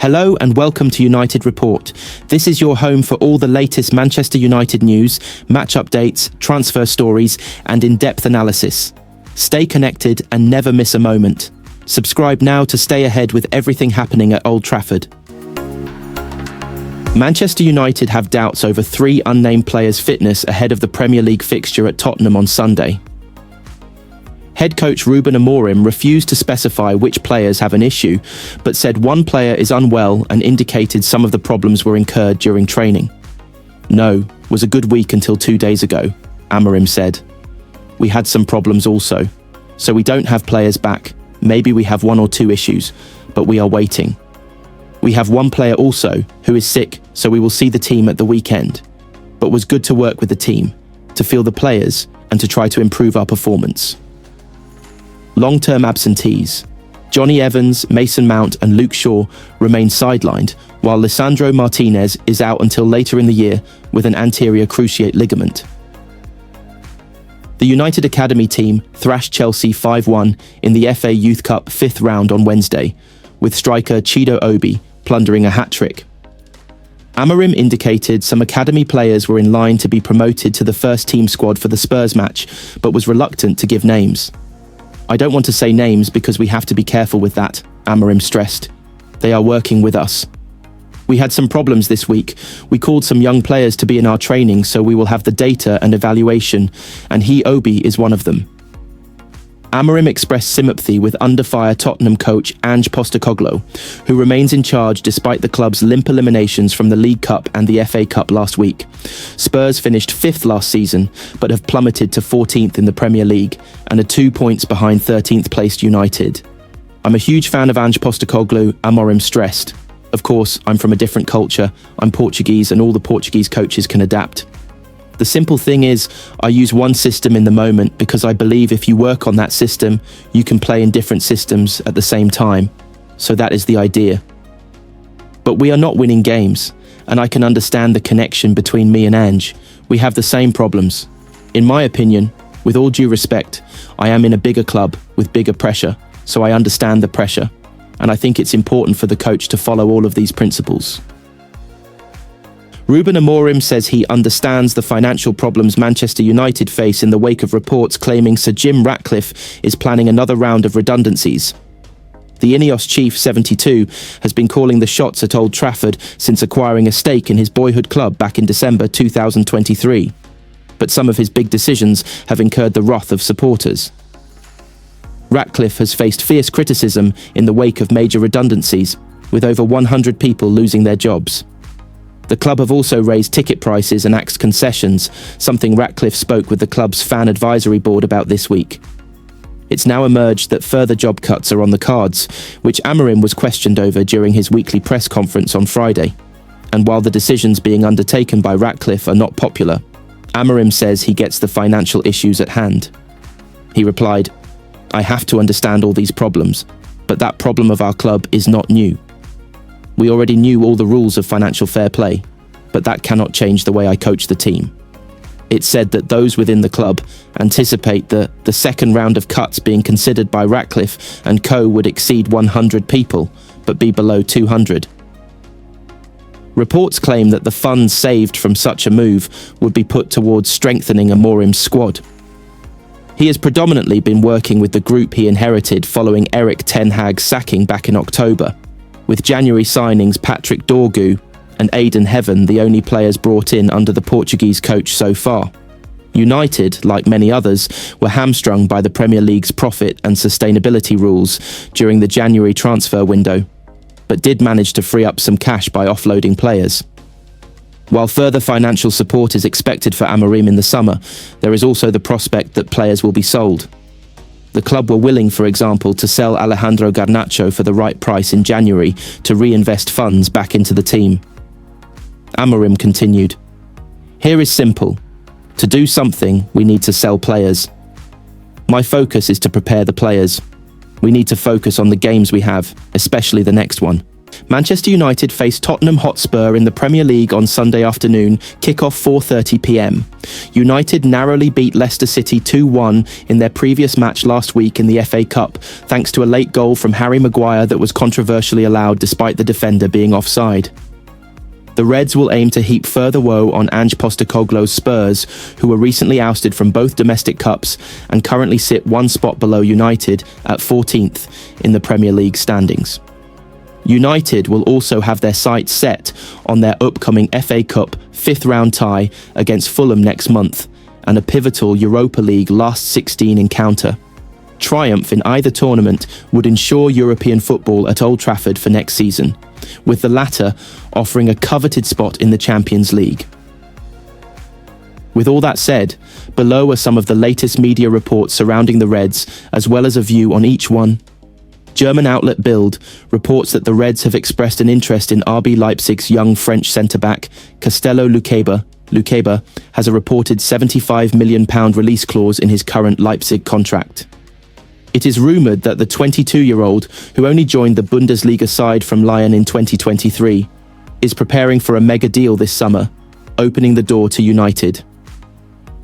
Hello and welcome to United Report. This is your home for all the latest Manchester United news, match updates, transfer stories, and in-depth analysis. Stay connected and never miss a moment. Subscribe now to stay ahead with everything happening at Old Trafford. Manchester United have doubts over 3 unnamed players' fitness ahead of the Premier League fixture at Tottenham on Sunday. Head coach Ruben Amorim refused to specify which players have an issue, but said one player is unwell and indicated some of the problems were incurred during training. "No, was a good week until 2 days ago," Amorim said. "We had some problems also. So we don't have players back. Maybe we have 1 or 2 issues, but we are waiting. We have one player also who is sick, so we will see the team at the weekend. But was good to work with the team, to feel the players, and to try to improve our performance." Long-term absentees. Johnny Evans, Mason Mount and Luke Shaw remain sidelined, while Lisandro Martinez is out until later in the year with an anterior cruciate ligament. The United Academy team thrashed Chelsea 5-1 in the FA Youth Cup 5th round on Wednesday, with striker Chido Obi plundering a hat-trick. Amorim indicated some academy players were in line to be promoted to the first team squad for the Spurs match, but was reluctant to give names. "I don't want to say names because we have to be careful with that," Amorim stressed. "They are working with us. We had some problems this week. We called some young players to be in our training, so we will have the data and evaluation, and Obi is one of them." Amorim expressed sympathy with under-fire Tottenham coach Ange Postecoglou, who remains in charge despite the club's limp eliminations from the League Cup and the FA Cup last week. Spurs finished 5th last season, but have plummeted to 14th in the Premier League and are 2 points behind 13th placed United. "I'm a huge fan of Ange Postecoglou," Amorim stressed. "Of course, I'm from a different culture. I'm Portuguese and all the Portuguese coaches can adapt. The simple thing is, I use one system in the moment because I believe if you work on that system, you can play in different systems at the same time. So that is the idea. But we are not winning games, and I can understand the connection between me and Ange. We have the same problems. In my opinion, with all due respect, I am in a bigger club with bigger pressure, so I understand the pressure, and I think it's important for the coach to follow all of these principles." Ruben Amorim says he understands the financial problems Manchester United face in the wake of reports claiming Sir Jim Ratcliffe is planning another round of redundancies. The Ineos chief, 72, has been calling the shots at Old Trafford since acquiring a stake in his boyhood club back in December 2023. But some of his big decisions have incurred the wrath of supporters. Ratcliffe has faced fierce criticism in the wake of major redundancies, with over 100 people losing their jobs. The club have also raised ticket prices and axed concessions, something Ratcliffe spoke with the club's fan advisory board about this week. It's now emerged that further job cuts are on the cards, which Amorim was questioned over during his weekly press conference on Friday. And while the decisions being undertaken by Ratcliffe are not popular, Amorim says he gets the financial issues at hand. He replied, "I have to understand all these problems, but that problem of our club is not new. We already knew all the rules of financial fair play, but that cannot change the way I coach the team." It said that those within the club anticipate that the second round of cuts being considered by Ratcliffe and co would exceed 100 people, but be below 200. Reports claim that the funds saved from such a move would be put towards strengthening Amorim's squad. He has predominantly been working with the group he inherited following Erik Ten Hag's sacking back in October, with January signings Patrick Dorgu and Aidan Heaven the only players brought in under the Portuguese coach so far. United, like many others, were hamstrung by the Premier League's profit and sustainability rules during the January transfer window, but did manage to free up some cash by offloading players. While further financial support is expected for Amorim in the summer, there is also the prospect that players will be sold. The club were willing, for example, to sell Alejandro Garnacho for the right price in January to reinvest funds back into the team. Amorim continued, "Here is simple. To do something, we need to sell players. My focus is to prepare the players. We need to focus on the games we have, especially the next one. Manchester United face Tottenham Hotspur in the Premier League on Sunday afternoon, kick-off 4:30 p.m. United narrowly beat Leicester City 2-1 in their previous match last week in the FA Cup, thanks to a late goal from Harry Maguire that was controversially allowed despite the defender being offside. The Reds will aim to heap further woe on Ange Postecoglou's Spurs, who were recently ousted from both domestic cups and currently sit one spot below United at 14th in the Premier League standings. United will also have their sights set on their upcoming FA Cup fifth-round tie against Fulham next month and a pivotal Europa League last 16 encounter. Triumph in either tournament would ensure European football at Old Trafford for next season, with the latter offering a coveted spot in the Champions League. With all that said, below are some of the latest media reports surrounding the Reds, as well as a view on each one. German outlet Bild reports that the Reds have expressed an interest in RB Leipzig's young French centre-back, Castello Luqueba. Luqueba has a reported £75 million release clause in his current Leipzig contract. It is rumoured that the 22-year-old, who only joined the Bundesliga side from Lyon in 2023, is preparing for a mega deal this summer, opening the door to United.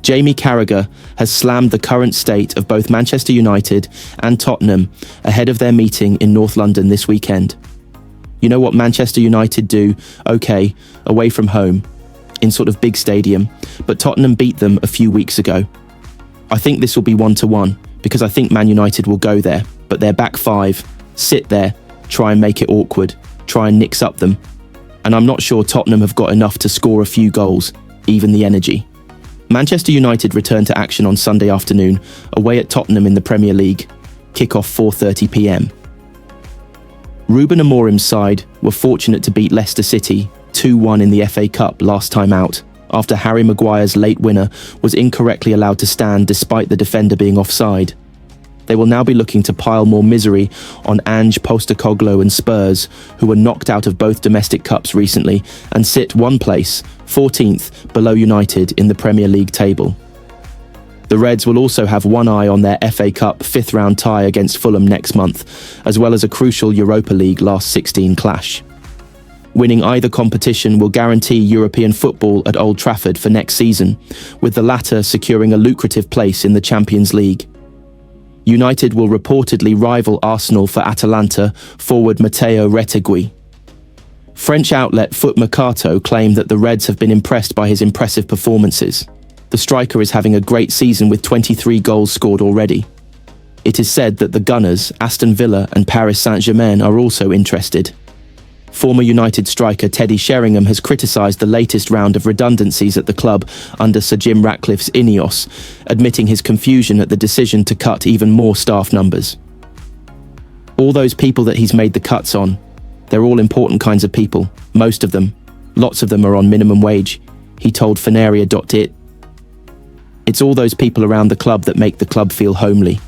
Jamie Carragher has slammed the current state of both Manchester United and Tottenham ahead of their meeting in North London this weekend. You know what Manchester United do, okay, away from home, in sort of big stadium, but Tottenham beat them a few weeks ago. I think this will be 1-1, because I think Man United will go there, but their back five, sit there, try and make it awkward, try and nix up them. And I'm not sure Tottenham have got enough to score a few goals, even the energy. Manchester United return to action on Sunday afternoon, away at Tottenham in the Premier League, kick-off 4:30 p.m. Ruben Amorim's side were fortunate to beat Leicester City 2-1 in the FA Cup last time out, after Harry Maguire's late winner was incorrectly allowed to stand despite the defender being offside. They will now be looking to pile more misery on Ange Postecoglou and Spurs, who were knocked out of both domestic cups recently and sit one place, 14th, below United in the Premier League table. The Reds will also have one eye on their FA Cup fifth-round tie against Fulham next month, as well as a crucial Europa League last 16 clash. Winning either competition will guarantee European football at Old Trafford for next season, with the latter securing a lucrative place in the Champions League. United will reportedly rival Arsenal for Atalanta forward Matteo Retegui. French outlet Foot Mercato claimed that the Reds have been impressed by his impressive performances. The striker is having a great season with 23 goals scored already. It is said that the Gunners, Aston Villa and Paris Saint-Germain are also interested. Former United striker Teddy Sheringham has criticised the latest round of redundancies at the club under Sir Jim Ratcliffe's Ineos, admitting his confusion at the decision to cut even more staff numbers. All those people that he's made the cuts on, they're all important kinds of people, most of them. Lots of them are on minimum wage, he told Fenaria.it. It's all those people around the club that make the club feel homely.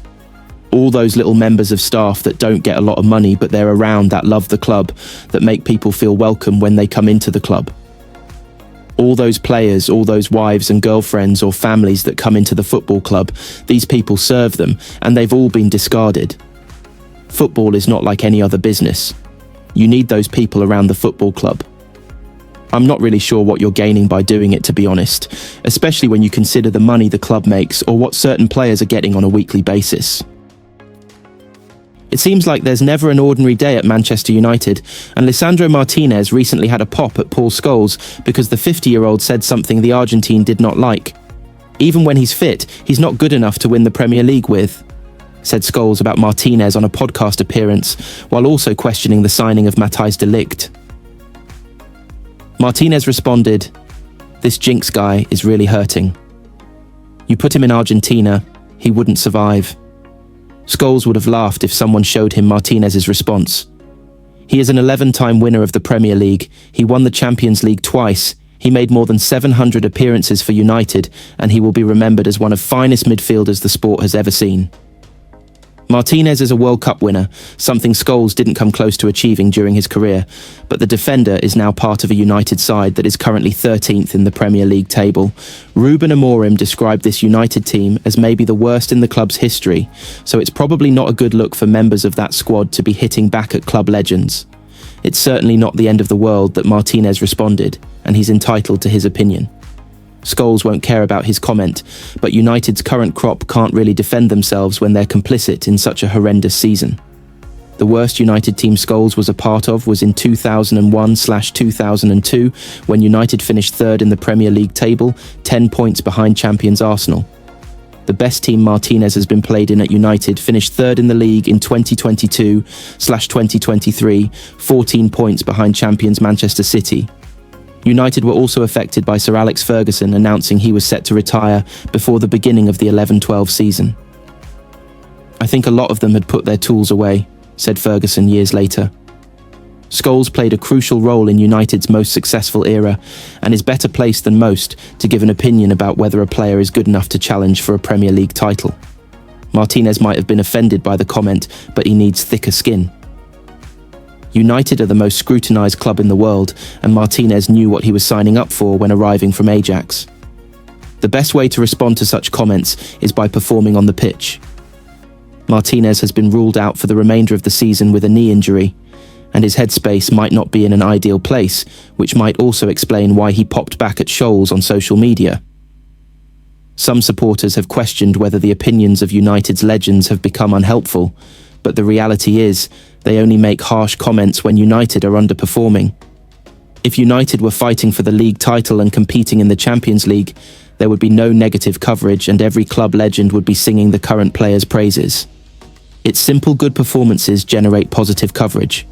All those little members of staff that don't get a lot of money but they're around, that love the club, that make people feel welcome when they come into the club. All those players, all those wives and girlfriends or families that come into the football club, these people serve them and they've all been discarded. Football is not like any other business. You need those people around the football club. I'm not really sure what you're gaining by doing it, to be honest, especially when you consider the money the club makes or what certain players are getting on a weekly basis. It seems like there's never an ordinary day at Manchester United, and Lisandro Martinez recently had a pop at Paul Scholes because the 50-year-old said something the Argentine did not like. Even when he's fit, he's not good enough to win the Premier League with, said Scholes about Martinez on a podcast appearance, while also questioning the signing of Matthijs de Ligt. Martinez responded, "This Jinx guy is really hurting. You put him in Argentina, he wouldn't survive." Scholes would have laughed if someone showed him Martinez's response. He is an 11-time winner of the Premier League. He won the Champions League twice. He made more than 700 appearances for United, and he will be remembered as one of the finest midfielders the sport has ever seen. Martinez is a World Cup winner, something Scholes didn't come close to achieving during his career, but the defender is now part of a United side that is currently 13th in the Premier League table. Ruben Amorim described this United team as maybe the worst in the club's history, so it's probably not a good look for members of that squad to be hitting back at club legends. it's certainly not the end of the world that Martinez responded, and he's entitled to his opinion. Scholes won't care about his comment, but United's current crop can't really defend themselves when they're complicit in such a horrendous season. The worst United team Scholes was a part of was in 2001/2002, when United finished third in the Premier League table, 10 points behind champions Arsenal. The best team Martinez has been played in at United finished third in the league in 2022/2023, 14 points behind champions Manchester City. United were also affected by Sir Alex Ferguson announcing he was set to retire before the beginning of the 11-12 season. "I think a lot of them had put their tools away," said Ferguson years later. Scholes played a crucial role in United's most successful era and is better placed than most to give an opinion about whether a player is good enough to challenge for a Premier League title. Martinez might have been offended by the comment, but he needs thicker skin. United are the most scrutinised club in the world, and Martinez knew what he was signing up for when arriving from Ajax. The best way to respond to such comments is by performing on the pitch. Martinez has been ruled out for the remainder of the season with a knee injury, and his headspace might not be in an ideal place, which might also explain why he popped back at Scholes on social media. Some supporters have questioned whether the opinions of United's legends have become unhelpful, but the reality is, they only make harsh comments when United are underperforming. If United were fighting for the league title and competing in the Champions League, there would be no negative coverage and every club legend would be singing the current players' praises. Its simple good performances generate positive coverage.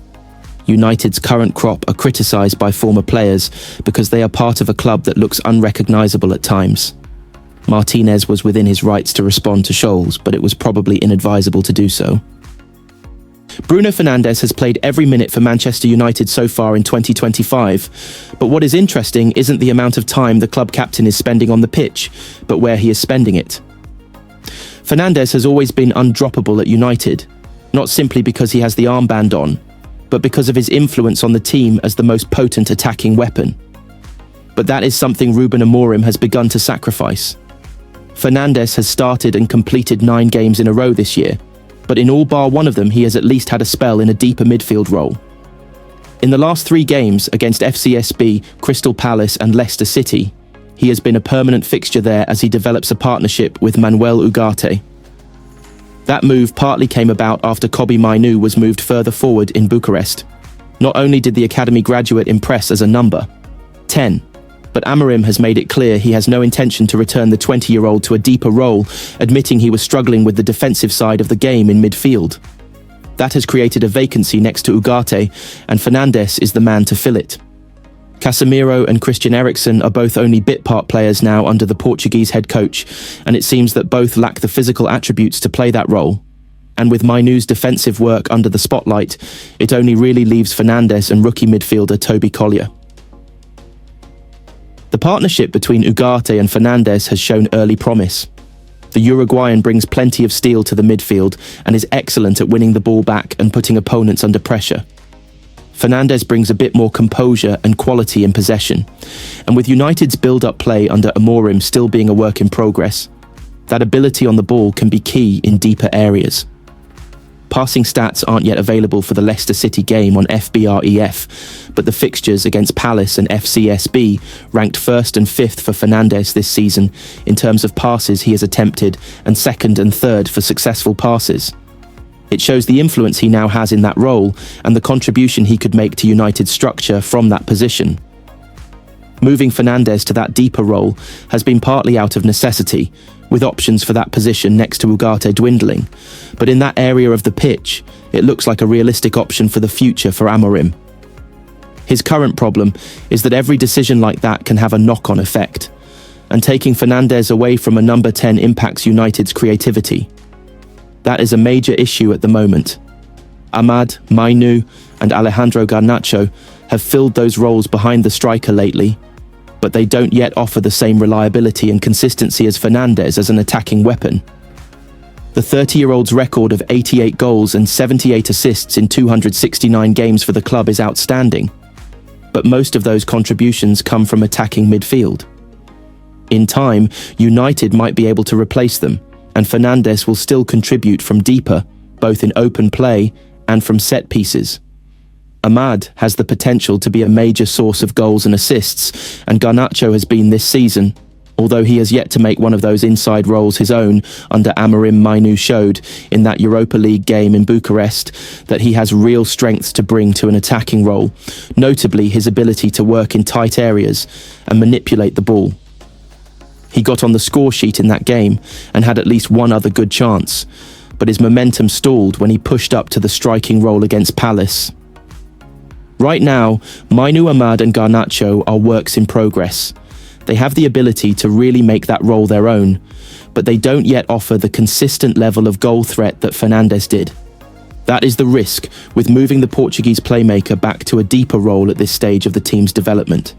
United's current crop are criticised by former players because they are part of a club that looks unrecognisable at times. Martinez was within his rights to respond to Scholes, but it was probably inadvisable to do so. Bruno Fernandes has played every minute for Manchester United so far in 2025, but what is interesting isn't the amount of time the club captain is spending on the pitch, but where he is spending it. Fernandes has always been undroppable at United, not simply because he has the armband on, but because of his influence on the team as the most potent attacking weapon. But that is something Ruben Amorim has begun to sacrifice. Fernandes has started and completed 9 games in a row this year, but in all bar one of them he has at least had a spell in a deeper midfield role. In the last 3 games against FCSB, Crystal Palace and Leicester City, he has been a permanent fixture there as he develops a partnership with Manuel Ugarte. That move partly came about after Kobbie Mainoo was moved further forward in Bucharest. Not only did the academy graduate impress as a number 10, but Amorim has made it clear he has no intention to return the 20-year-old to a deeper role, admitting he was struggling with the defensive side of the game in midfield. That has created a vacancy next to Ugarte, and Fernandes is the man to fill it. Casemiro and Christian Eriksen are both only bit-part players now under the Portuguese head coach, and it seems that both lack the physical attributes to play that role. And with Mainoo's defensive work under the spotlight, it only really leaves Fernandes and rookie midfielder Toby Collier. The partnership between Ugarte and Fernandes has shown early promise. The Uruguayan brings plenty of steel to the midfield and is excellent at winning the ball back and putting opponents under pressure. Fernandes brings a bit more composure and quality in possession, and with United's build-up play under Amorim still being a work in progress, that ability on the ball can be key in deeper areas. Passing stats aren't yet available for the Leicester City game on FBrEF, but the fixtures against Palace and FCSB ranked 1st and 5th for Fernandes this season in terms of passes he has attempted and 2nd and 3rd for successful passes. It shows the influence he now has in that role and the contribution he could make to United's structure from that position. Moving Fernandes to that deeper role has been partly out of necessity, with options for that position next to Ugarte dwindling, but in that area of the pitch, it looks like a realistic option for the future for Amorim. His current problem is that every decision like that can have a knock-on effect, and taking Fernandes away from a number 10 impacts United's creativity. That is a major issue at the moment. Amad, Mainoo, and Alejandro Garnacho have filled those roles behind the striker lately, but they don't yet offer the same reliability and consistency as Fernandes as an attacking weapon. The 30-year-old's record of 88 goals and 78 assists in 269 games for the club is outstanding, but most of those contributions come from attacking midfield. In time, United might be able to replace them, and Fernandes will still contribute from deeper, both in open play and from set pieces. Amad has the potential to be a major source of goals and assists, and Garnacho has been this season, although he has yet to make one of those inside roles his own under Amorim. MAINO showed in that Europa League game in Bucharest that he has real strengths to bring to an attacking role, notably his ability to work in tight areas and manipulate the ball. He got on the score sheet in that game and had at least one other good chance, but his momentum stalled when he pushed up to the striking role against Palace. Right now, MAINO, Amad and Garnacho are works in progress. They have the ability to really make that role their own, but they don't yet offer the consistent level of goal threat that Fernandez did. That is the risk with moving the Portuguese playmaker back to a deeper role at this stage of the team's development.